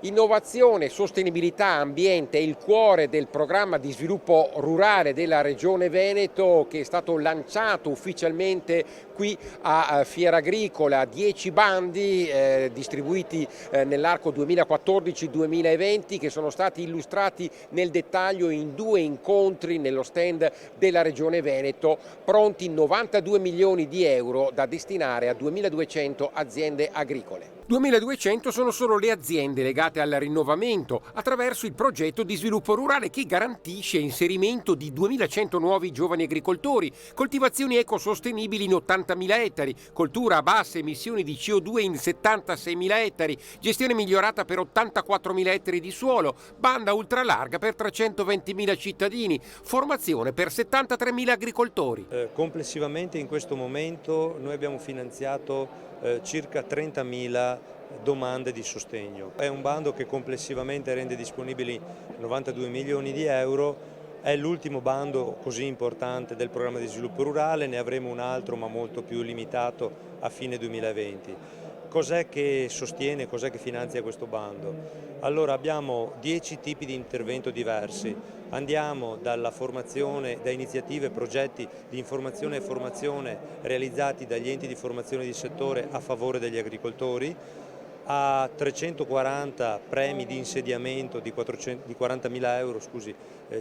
Innovazione, sostenibilità, ambiente è il cuore del programma di sviluppo rurale della Regione Veneto che è stato lanciato ufficialmente qui a Fiera Agricola. 10 bandi distribuiti nell'arco 2014-2020 che sono stati illustrati nel dettaglio in 2 incontri nello stand della Regione Veneto, pronti 92 milioni di euro da destinare a 2200 aziende agricole. 2200 sono solo le aziende legate al rinnovamento attraverso il progetto di sviluppo rurale che garantisce inserimento di 2100 nuovi giovani agricoltori, coltivazioni ecosostenibili in 80.000 ettari, coltura a basse emissioni di CO2 in 76.000 ettari, gestione migliorata per 84.000 ettari di suolo, banda ultralarga per 320.000 cittadini, formazione per 73.000 agricoltori. Complessivamente in questo momento noi abbiamo finanziato circa 30.000 domande di sostegno. È un bando che complessivamente rende disponibili 92 milioni di euro, è l'ultimo bando così importante del programma di sviluppo rurale, ne avremo un altro ma molto più limitato a fine 2020. Cos'è che sostiene, cos'è che finanzia questo bando? Allora abbiamo 10 tipi di intervento diversi, andiamo dalla formazione, da iniziative e progetti di informazione e formazione realizzati dagli enti di formazione di settore a favore degli agricoltori, a 340 premi di insediamento di 40.000 euro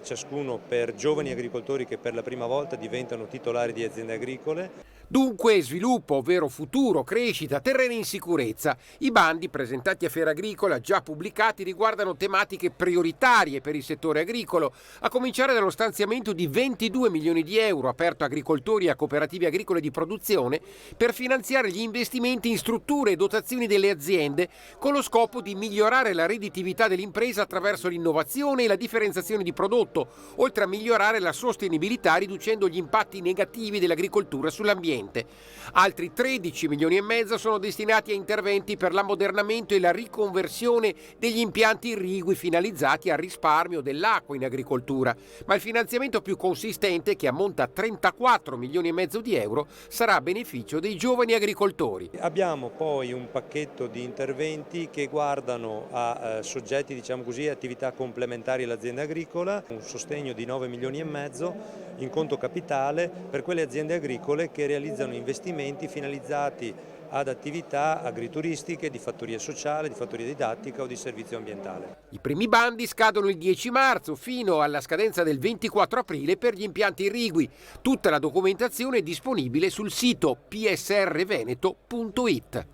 ciascuno per giovani agricoltori che per la prima volta diventano titolari di aziende agricole. Dunque sviluppo, ovvero futuro, crescita, terreni in sicurezza. I bandi presentati a Fiera Agricola, già pubblicati, riguardano tematiche prioritarie per il settore agricolo, a cominciare dallo stanziamento di 22 milioni di euro aperto a agricoltori e a cooperative agricole di produzione per finanziare gli investimenti in strutture e dotazioni delle aziende con lo scopo di migliorare la redditività dell'impresa attraverso l'innovazione e la differenziazione di prodotto, oltre a migliorare la sostenibilità riducendo gli impatti negativi dell'agricoltura sull'ambiente. Altri 13 milioni e mezzo sono destinati a interventi per l'ammodernamento e la riconversione degli impianti irrigui finalizzati al risparmio dell'acqua in agricoltura, ma il finanziamento più consistente, che ammonta a 34 milioni e mezzo di euro, sarà a beneficio dei giovani agricoltori. Abbiamo poi un pacchetto di interventi che guardano a soggetti, diciamo così, attività complementari all'azienda agricola, un sostegno di 9 milioni e mezzo in conto capitale per quelle aziende agricole che realizzano investimenti finalizzati ad attività agrituristiche, di fattoria sociale, di fattoria didattica o di servizio ambientale. I primi bandi scadono il 10 marzo fino alla scadenza del 24 aprile per gli impianti irrigui. Tutta la documentazione è disponibile sul sito psrveneto.it.